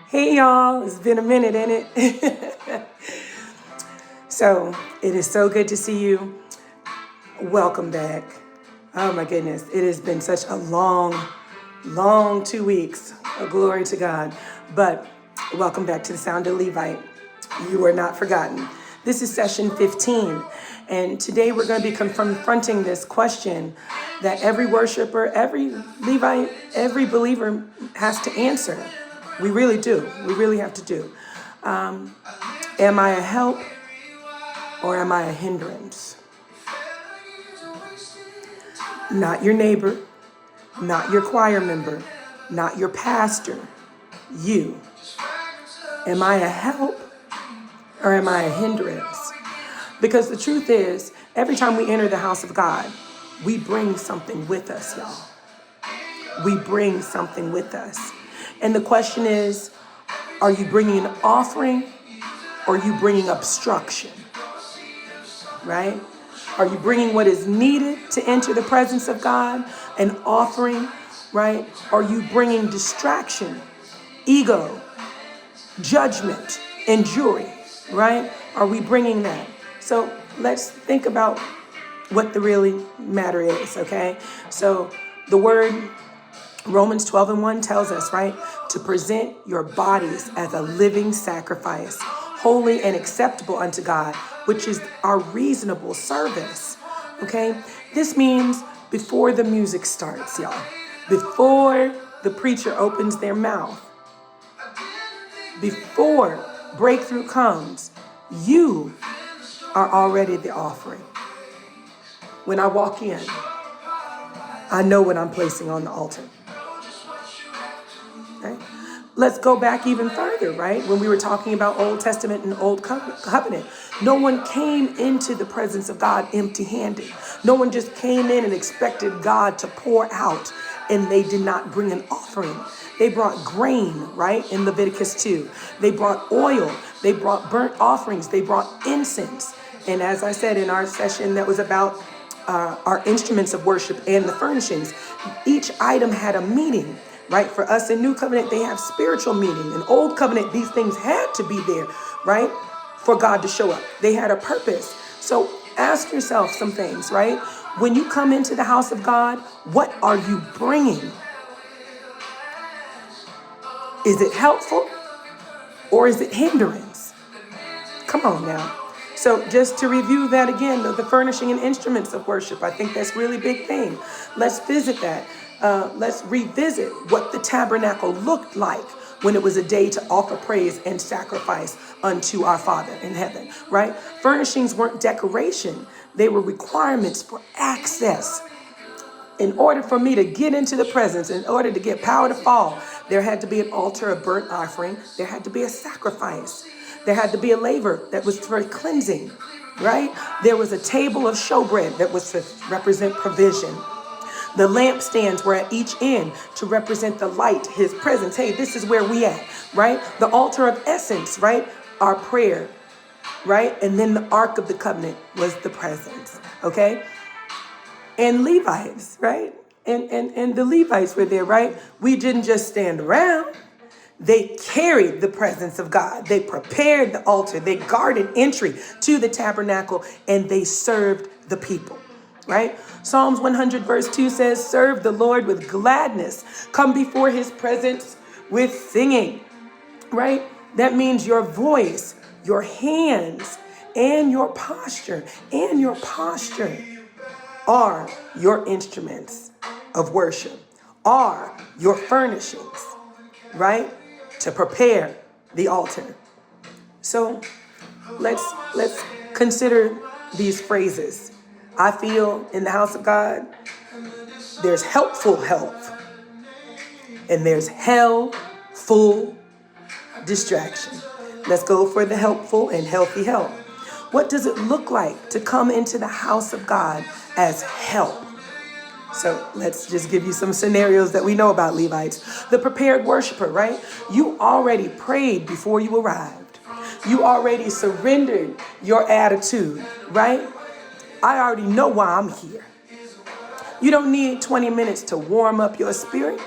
Hey y'all, it's been a minute, ain't it? So it is so good to see you. Welcome back. Oh my goodness, it has been such a long 2 weeks. Oh, glory to God. But welcome back to the Sound of Levite. You are not forgotten. This is session 15. And today we're going to be confronting this question that every worshiper, every Levite, every believer has to answer. We really do. We really have to do. Am I a help or am I a hindrance? Not your neighbor, not your choir member, not your pastor, you. Am I a help or am I a hindrance? Because the truth is, every time we enter the house of God, we bring something with us, y'all. We bring something with us. And the question is, are you bringing an offering or are you bringing obstruction? Right? Are you bringing what is needed to enter the presence of God, an offering, right? Are you bringing distraction, ego, judgment, and jury, right? Are we bringing that? So let's think about what the really matter is, okay? So the word Romans 12:1 tells us, right, to present your bodies as a living sacrifice, holy and acceptable unto God, which is our reasonable service, okay? This means before the music starts, y'all, before the preacher opens their mouth, before breakthrough comes, you are already the offering. When I walk in, I know what I'm placing on the altar. Okay? Let's go back even further, right? When we were talking about Old Testament and Old Covenant, no one came into the presence of God empty-handed. No one just came in and expected God to pour out, and they did not bring an offering. They brought grain, right, in Leviticus 2. They brought oil. They brought burnt offerings. They brought incense. And as I said in our session that was about our instruments of worship and the furnishings, each item had a meaning. Right? For us in New Covenant, they have spiritual meaning. In Old Covenant, these things had to be there, right? For God to show up. They had a purpose. So ask yourself some things, right? When you come into the house of God, what are you bringing? Is it helpful or is it hindrance? Come on now. So just to review that again, the furnishing and instruments of worship, I think that's a really big thing. Let's visit that. Let's revisit what the tabernacle looked like when it was a day to offer praise and sacrifice unto our Father in heaven, right? Furnishings weren't decoration. They were requirements for access. In order for me to get into the presence, in order to get power to fall, there had to be an altar of burnt offering. There had to be a sacrifice. There had to be a laver that was for cleansing, right? There was a table of showbread that was to represent provision. The lampstands were at each end to represent the light, his presence. Hey, this is where we at, right? The altar of essence, right? Our prayer, right? And then the Ark of the Covenant was the presence, okay? And Levites, right? And the Levites were there, right? We didn't just stand around. They carried the presence of God. They prepared the altar. They guarded entry to the tabernacle, and they served the people. Right? Psalms 100 verse 2 says, serve the Lord with gladness. Come before his presence with singing. Right? That means your voice, your hands, and your posture, are your instruments of worship, are your furnishings, right? To prepare the altar. So let's consider these phrases. I feel in the house of God, there's helpful help, and there's hell-full distraction. Let's go for the helpful and healthy help. What does it look like to come into the house of God as help? So let's just give you some scenarios that we know about Levites. The prepared worshiper, right? You already prayed before you arrived. You already surrendered your attitude, right? I already know why I'm here. You don't need 20 minutes to warm up your spirit.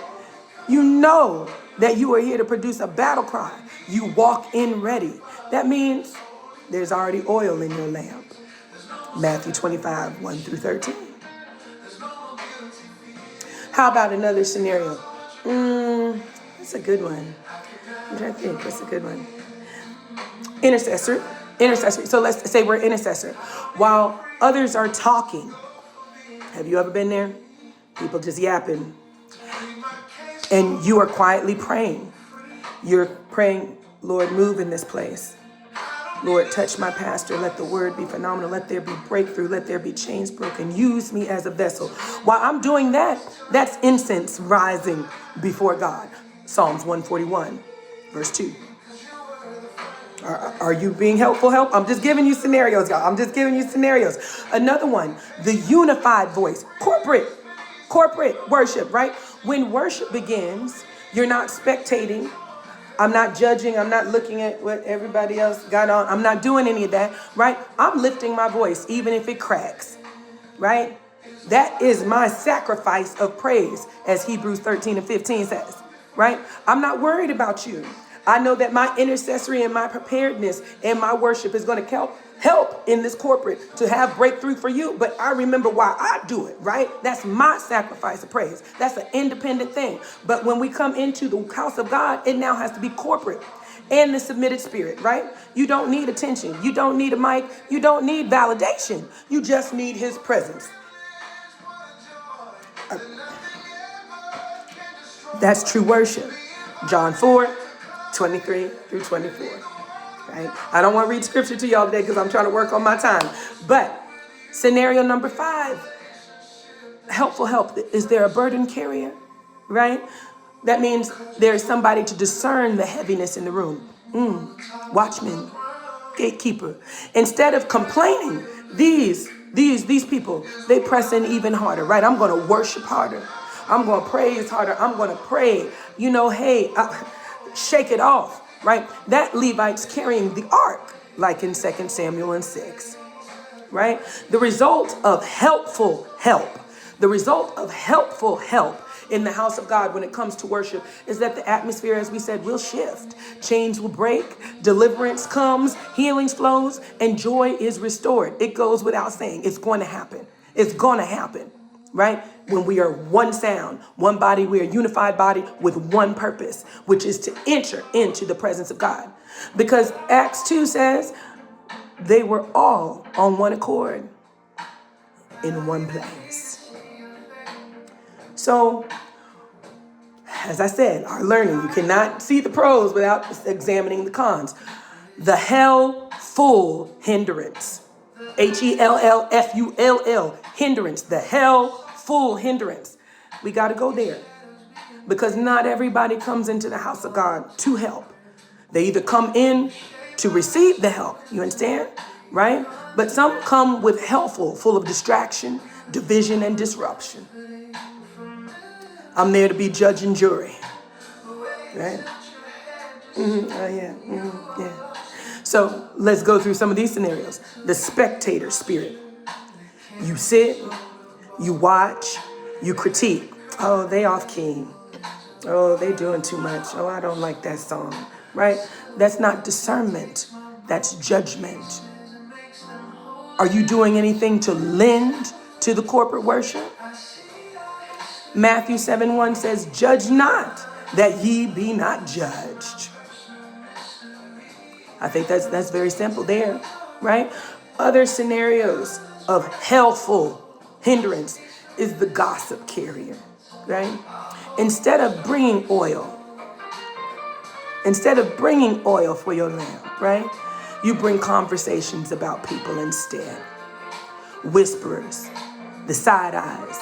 You know that you are here to produce a battle cry. You walk in ready. That means there's already oil in your lamp. Matthew 25, 1 through 13. How about another scenario? That's a good one. I'm trying to think. That's a good one. Intercessor. So let's say we're intercessor. While others are talking, have you ever been there? People just yapping. And you are quietly praying. You're praying, Lord, move in this place. Lord, touch my pastor. Let the word be phenomenal. Let there be breakthrough. Let there be chains broken. Use me as a vessel. While I'm doing that, that's incense rising before God. Psalms 141, verse 2. Are you being helpful? I'm just giving you scenarios, y'all. I'm just giving you scenarios. Another one, the unified voice. Corporate worship, right? When worship begins, you're not spectating. I'm not judging. I'm not looking at what everybody else got on. I'm not doing any of that, right? I'm lifting my voice, even if it cracks, right? That is my sacrifice of praise, as Hebrews 13 and 15 says, right? I'm not worried about you. I know that my intercessory and my preparedness and my worship is going to help in this corporate to have breakthrough for you. But I remember why I do it, right? That's my sacrifice of praise. That's an independent thing. But when we come into the house of God, it now has to be corporate and the submitted spirit, right? You don't need attention. You don't need a mic. You don't need validation. You just need his presence. That's true worship. John 4, 23 through 24. Right? I don't want to read scripture to y'all today because I'm trying to work on my time. But scenario number 5, helpful help. Is there a burden carrier? Right? That means there's somebody to discern the heaviness in the room. Watchman, gatekeeper. Instead of complaining, these people, they press in even harder, right? I'm going to worship harder. I'm going to praise harder. I'm going to pray. Hey, shake it off, right? That Levite's carrying the ark, like in 2 Samuel and 6, right? The result of helpful help in the house of God when it comes to worship is that the atmosphere, as we said, will shift. Chains will break, deliverance comes, healing flows, and joy is restored. It goes without saying. It's going to happen. It's going to happen, right? When we are one sound, one body, we are a unified body with one purpose, which is to enter into the presence of God. Because Acts 2 says they were all on one accord in one place. So, as I said, our learning, you cannot see the pros without examining the cons. The hell-full hindrance. HELLFULL, hindrance, the hell-full hindrance. We got to go there because not everybody comes into the house of God to help. They either come in to receive the help, you understand, right? But some come with hellful, full of distraction, division, and disruption. I'm there to be judge and jury, right? Yeah. So let's go through some of these scenarios. The spectator spirit. You sit, you watch, you critique. Oh, they off key. Oh, they doing too much. Oh, I don't like that song, right? That's not discernment. That's judgment. Are you doing anything to lend to the corporate worship? Matthew 7:1 says, judge not that ye be not judged. I think that's very simple there, right? Other scenarios of helpful hindrance is the gossip carrier, right? Instead of bringing oil for your lamp, right? You bring conversations about people instead. Whisperers, the side eyes,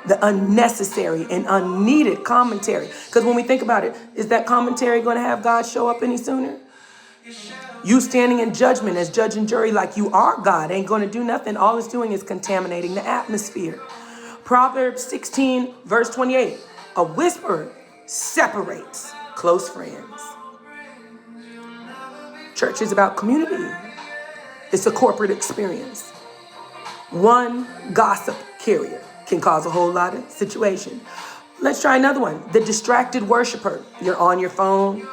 the unnecessary and unneeded commentary. Because when we think about it, is that commentary going to have God show up any sooner? You standing in judgment as judge and jury like you are God ain't going to do nothing. All it's doing is contaminating the atmosphere. Proverbs 16, verse 28. A whisper separates close friends. Church is about community. It's a corporate experience. One gossip carrier can cause a whole lot of situation. Let's try another one. The distracted worshiper. You're on your phone.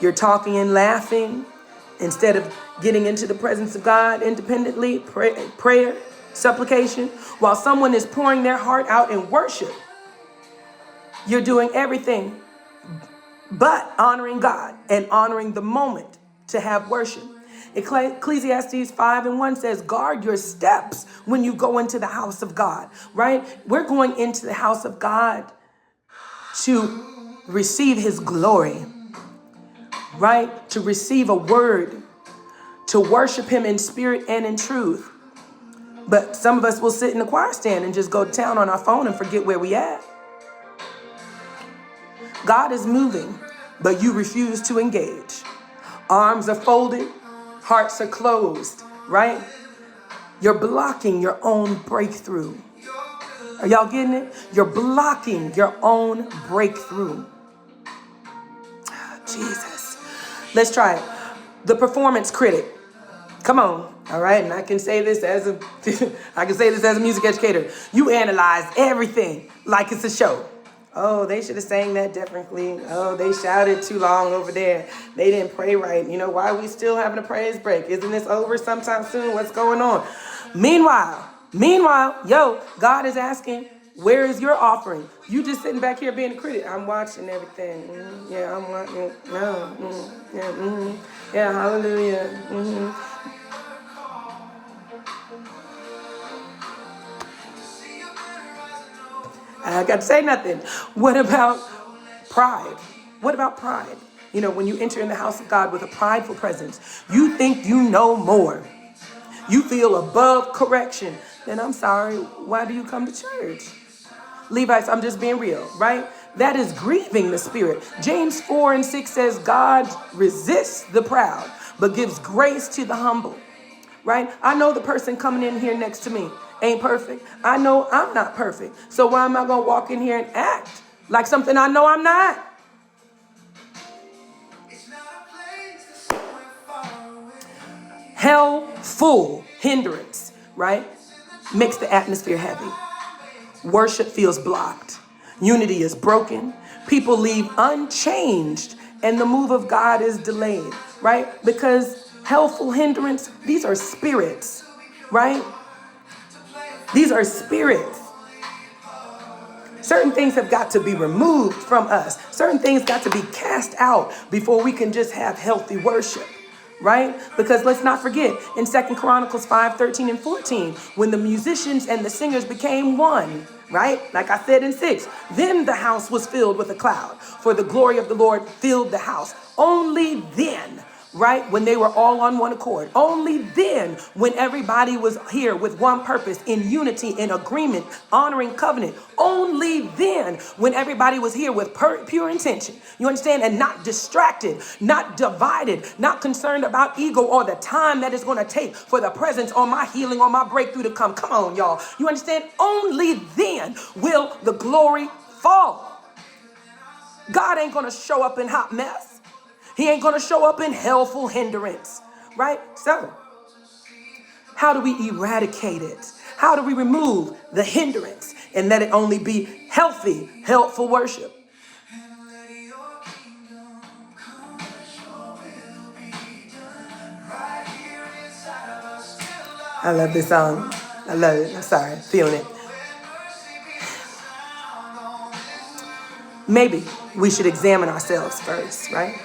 You're talking and laughing instead of getting into the presence of God independently, prayer, supplication. While someone is pouring their heart out in worship, you're doing everything but honoring God and honoring the moment to have worship. Ecclesiastes 5:1 says, guard your steps when you go into the house of God, right? We're going into the house of God to receive his glory, right? To receive a word, to worship him in spirit and in truth. But some of us will sit in the choir stand and just go to town on our phone and forget where we at. God is moving, but you refuse to engage. Arms are folded, hearts are closed, right? You're blocking your own breakthrough. Are y'all getting it? You're blocking your own breakthrough. Jesus. Let's try it. The performance critic. Come on. All right. And I can say this as a music educator. You analyze everything like it's a show. Oh, they should have sang that differently. Oh, they shouted too long over there. They didn't pray right. You know, why are we still having a praise break? Isn't this over sometime soon? What's going on? Meanwhile, yo, God is asking, where is your offering? You just sitting back here being a critic. I'm watching everything. Yeah, I'm watching. No. Yeah, hallelujah. I got to say nothing. What about pride? What about pride? You know, when you enter in the house of God with a prideful presence, you think you know more. You feel above correction. Then I'm sorry, why do you come to church? Levites, I'm just being real, right? That is grieving the spirit. James 4:6 says, God resists the proud, but gives grace to the humble, right? I know the person coming in here next to me ain't perfect. I know I'm not perfect. So why am I going to walk in here and act like something I know I'm not? Helpful hindrance, right? Makes the atmosphere heavy. Worship feels blocked. Unity is broken. People leave unchanged, and the move of God is delayed, right? Because helpful hindrance, these are spirits, right? These are spirits. Certain things have got to be removed from us. Certain things got to be cast out before we can just have healthy worship, right? Because let's not forget, in 2 Chronicles 5:13 and 14, when the musicians and the singers became one, right? Like I said in 6, then the house was filled with a cloud, for the glory of the Lord filled the house. Only then, right, when they were all on one accord. Only then, when everybody was here with one purpose, in unity, in agreement, honoring covenant. Only then, when everybody was here with pure intention. You understand? And not distracted, not divided, not concerned about ego or the time that it's going to take for the presence or my healing or my breakthrough to come. Come on, y'all. You understand? Only then will the glory fall. God ain't going to show up in hot mess. He ain't going to show up in helpful hindrance, right? So, how do we eradicate it? How do we remove the hindrance and let it only be healthy, helpful worship? I love this song. I love it. I'm sorry, feeling it. Maybe we should examine ourselves first, right?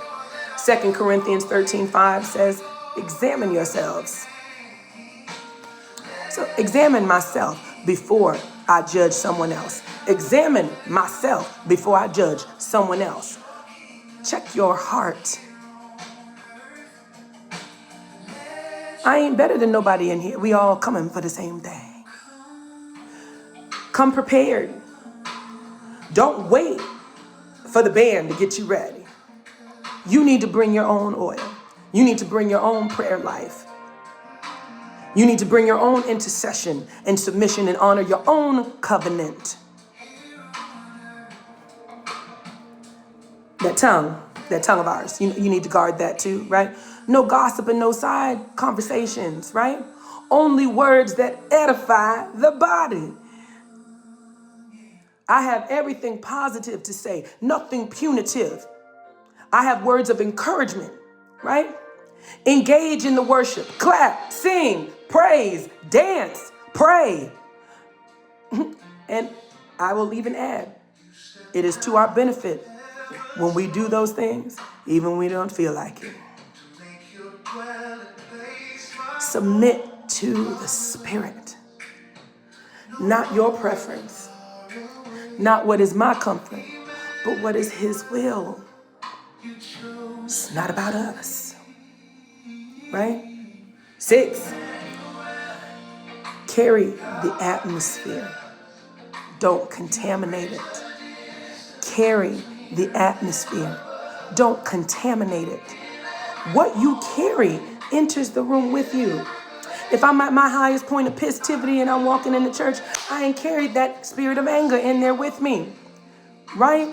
2 Corinthians 13:5 says, examine yourselves. So examine myself before I judge someone else. Examine myself before I judge someone else. Check your heart. I ain't better than nobody in here. We all coming for the same thing. Come prepared. Don't wait for the band to get you ready. You need to bring your own oil. You need to bring your own prayer life. You need to bring your own intercession and submission and honor your own covenant. That tongue of ours, you need to guard that too, right? No gossip and no side conversations, right? Only words that edify the body. I have everything positive to say, nothing punitive. I have words of encouragement, right? Engage in the worship, clap, sing, praise, dance, pray. And I will even add, it is to our benefit when we do those things, even when we don't feel like it. Submit to the Spirit, not your preference, not what is my comfort, but what is His will. It's not about us, right? 6, carry the atmosphere. Don't contaminate it. Carry the atmosphere. Don't contaminate it. What you carry enters the room with you. If I'm at my highest point of positivity and I'm walking in the church, I ain't carried that spirit of anger in there with me, right?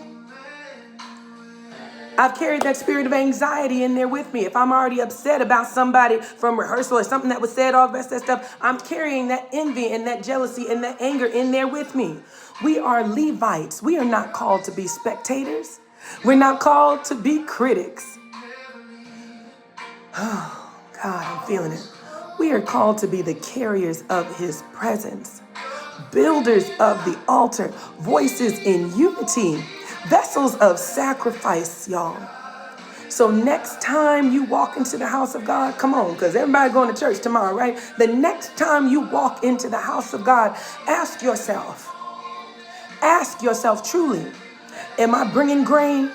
I've carried that spirit of anxiety in there with me. If I'm already upset about somebody from rehearsal or something that was said, all the rest of that stuff, I'm carrying that envy and that jealousy and that anger in there with me. We are Levites. We are not called to be spectators. We're not called to be critics. Oh, God, I'm feeling it. We are called to be the carriers of His presence, builders of the altar, voices in unity, vessels of sacrifice, y'all. So next time you walk into the house of God, come on, because everybody going to church tomorrow, right? The next time you walk into the house of God, ask yourself truly, am I bringing grain?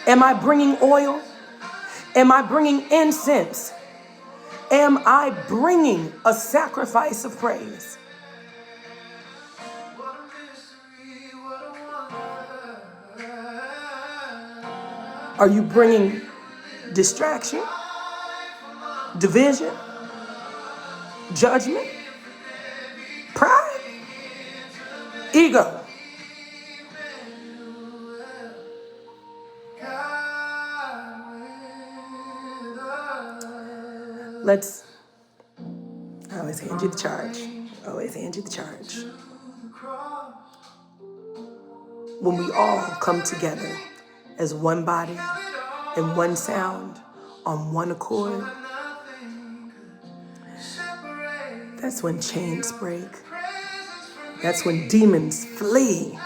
Am I bringing oil? Am I bringing incense? Am I bringing a sacrifice of praise? Are you bringing distraction, division, judgment, pride, ego? I always hand you the charge. Always hand you the charge. When we all come together as one body and one sound on one accord, that's when chains break. That's when demons flee.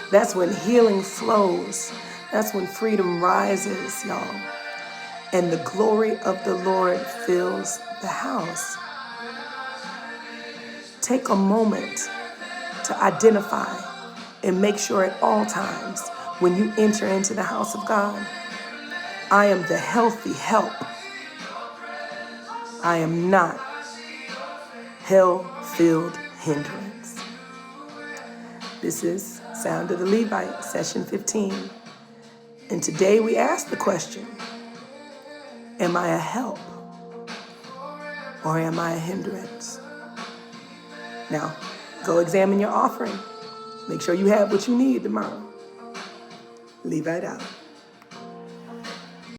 That's when healing flows. That's when freedom rises, y'all. And the glory of the Lord fills the house. Take a moment to identify and make sure at all times when you enter into the house of God, I am the healthy help. I am not hell-filled hindrance. This is Sound of the Levite, session 15. And today we ask the question, am I a help or am I a hindrance? Now, go examine your offering. Make sure you have what you need tomorrow. Levite out.